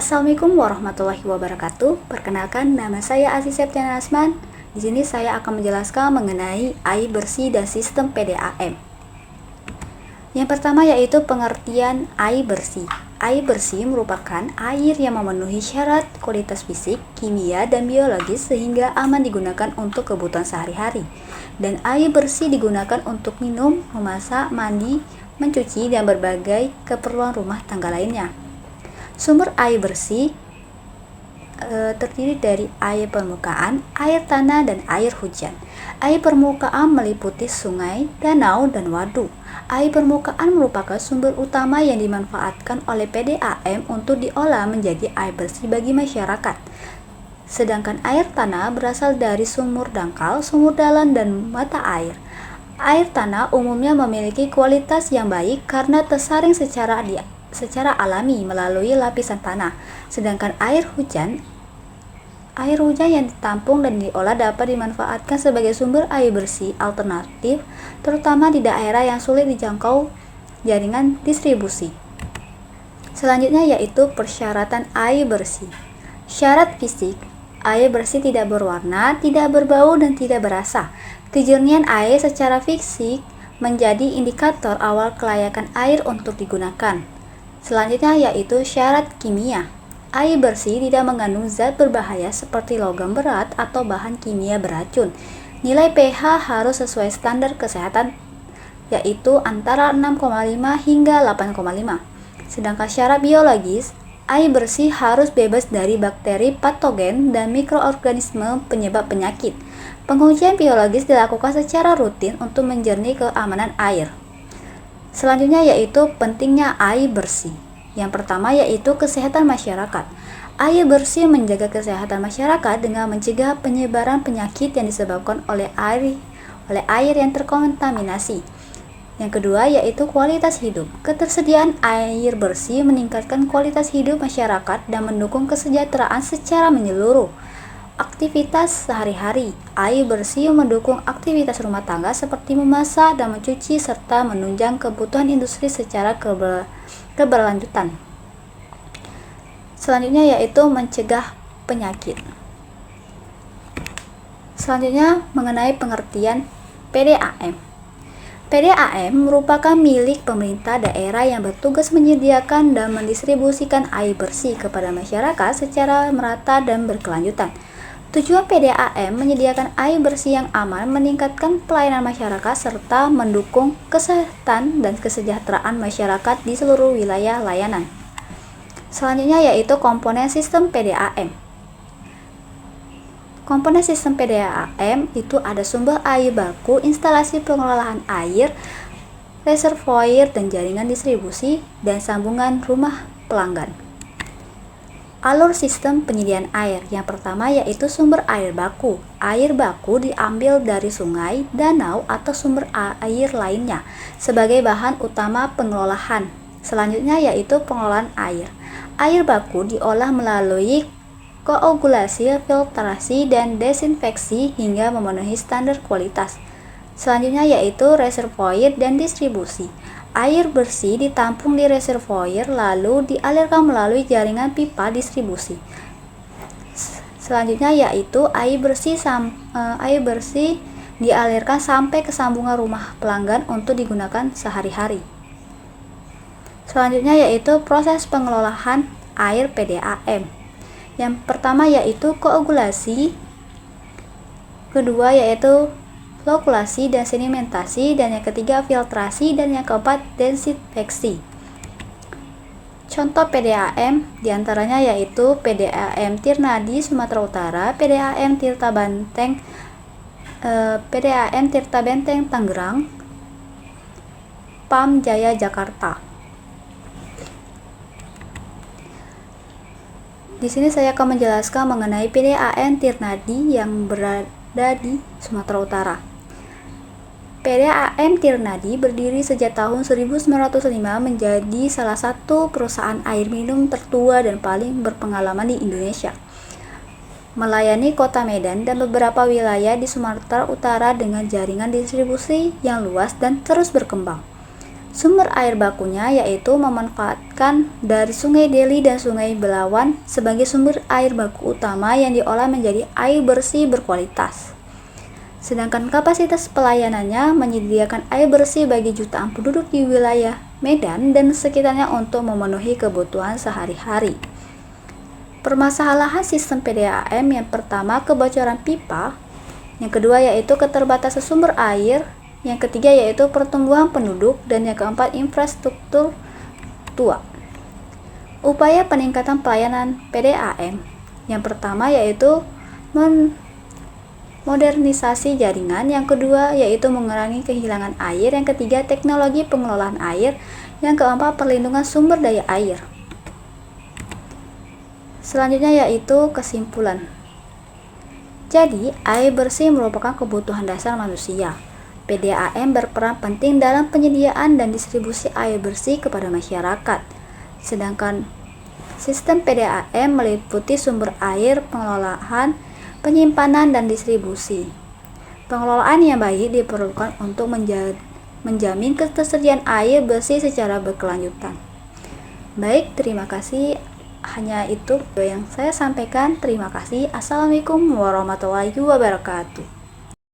Assalamualaikum warahmatullahi wabarakatuh. Perkenalkan, nama saya Aziz Septiana Asman. Di sini saya akan menjelaskan mengenai air bersih dan sistem PDAM. Yang pertama yaitu pengertian air bersih. Air bersih merupakan air yang memenuhi syarat kualitas fisik, kimia, dan biologis sehingga aman digunakan untuk kebutuhan sehari-hari. Dan air bersih digunakan untuk minum, memasak, mandi, mencuci, dan berbagai keperluan rumah tangga lainnya. Sumber air bersih terdiri dari air permukaan, air tanah, dan air hujan. Air permukaan meliputi sungai, danau, dan waduk. Air permukaan merupakan sumber utama yang dimanfaatkan oleh PDAM untuk diolah menjadi air bersih bagi masyarakat. Sedangkan air tanah berasal dari sumur dangkal, sumur dalam, dan mata air. Air tanah umumnya memiliki kualitas yang baik karena tersaring secara alami melalui lapisan tanah. Sedangkan air hujan yang ditampung dan diolah dapat dimanfaatkan sebagai sumber air bersih alternatif, terutama di daerah yang sulit dijangkau jaringan distribusi. Selanjutnya yaitu persyaratan air bersih. Syarat fisik: air bersih tidak berwarna, tidak berbau, dan tidak berasa. Kejernihan air secara fisik menjadi indikator awal kelayakan air untuk digunakan. Selanjutnya yaitu syarat kimia. Air bersih tidak mengandung zat berbahaya seperti logam berat atau bahan kimia beracun. Nilai pH harus sesuai standar kesehatan, yaitu antara 6,5 hingga 8,5. Sedangkan syarat biologis, air bersih harus bebas dari bakteri patogen dan mikroorganisme penyebab penyakit. Pengujian biologis dilakukan secara rutin untuk menjernih keamanan air. Selanjutnya yaitu pentingnya air bersih. Yang pertama yaitu kesehatan masyarakat. Air bersih menjaga kesehatan masyarakat dengan mencegah penyebaran penyakit yang disebabkan oleh air yang terkontaminasi. Yang kedua yaitu kualitas hidup. Ketersediaan air bersih meningkatkan kualitas hidup masyarakat dan mendukung kesejahteraan secara menyeluruh. Aktivitas sehari-hari. Air bersih mendukung aktivitas rumah tangga seperti memasak dan mencuci serta menunjang kebutuhan industri secara keberlanjutan. Selanjutnya yaitu mencegah penyakit. Selanjutnya mengenai pengertian PDAM. PDAM merupakan milik pemerintah daerah yang bertugas menyediakan dan mendistribusikan air bersih kepada masyarakat secara merata dan berkelanjutan. Tujuan PDAM menyediakan air bersih yang aman, meningkatkan pelayanan masyarakat, serta mendukung kesehatan dan kesejahteraan masyarakat di seluruh wilayah layanan. Selanjutnya yaitu komponen sistem PDAM. Komponen sistem PDAM itu ada sumber air baku, instalasi pengelolaan air, reservoir dan jaringan distribusi, dan sambungan rumah pelanggan. Alur sistem penyediaan air. Yang pertama yaitu sumber air baku. Air baku diambil dari sungai, danau, atau sumber air lainnya sebagai bahan utama pengelolaan. Selanjutnya yaitu pengelolaan air. Air baku diolah melalui koagulasi, filtrasi, dan desinfeksi hingga memenuhi standar kualitas. Selanjutnya yaitu reservoir dan distribusi. Air bersih ditampung di reservoir lalu dialirkan melalui jaringan pipa distribusi. Selanjutnya yaitu air bersih dialirkan sampai ke sambungan rumah pelanggan untuk digunakan sehari-hari. Selanjutnya yaitu proses pengelolaan air PDAM. Yang pertama yaitu koagulasi, kedua yaitu flokulasi dan sedimentasi, dan yang ketiga filtrasi, dan yang keempat desinfeksi. Contoh PDAM diantaranya yaitu PDAM Tirnadi Sumatera Utara, PDAM Tirta Benteng Tangerang, Pam Jaya Jakarta. Di sini saya akan menjelaskan mengenai PDAM Tirnadi yang berada di Sumatera Utara. PDAM Tirnadi berdiri sejak tahun 1905, menjadi salah satu perusahaan air minum tertua dan paling berpengalaman di Indonesia. Melayani kota Medan dan beberapa wilayah di Sumatera Utara dengan jaringan distribusi yang luas dan terus berkembang. Sumber air bakunya yaitu memanfaatkan dari Sungai Deli dan Sungai Belawan sebagai sumber air baku utama yang diolah menjadi air bersih berkualitas. Sedangkan kapasitas pelayanannya menyediakan air bersih bagi jutaan penduduk di wilayah Medan dan sekitarnya untuk memenuhi kebutuhan sehari-hari. Permasalahan sistem PDAM yang pertama kebocoran pipa, yang kedua yaitu keterbatasan sumber air, yang ketiga yaitu pertumbuhan penduduk, dan yang keempat infrastruktur tua. Upaya peningkatan pelayanan PDAM yang pertama yaitu modernisasi jaringan, yang kedua yaitu mengurangi kehilangan air, yang ketiga teknologi pengelolaan air, yang keempat perlindungan sumber daya air. Selanjutnya yaitu kesimpulan. Jadi, air bersih merupakan kebutuhan dasar manusia. PDAM berperan penting dalam penyediaan dan distribusi air bersih kepada masyarakat. Sedangkan sistem PDAM meliputi sumber air, pengelolaan, penyimpanan, dan distribusi. Pengelolaan yang baik diperlukan untuk menjamin ketersediaan air bersih secara berkelanjutan. Baik, terima kasih. Hanya itu yang saya sampaikan. Terima kasih. Assalamualaikum warahmatullahi wabarakatuh.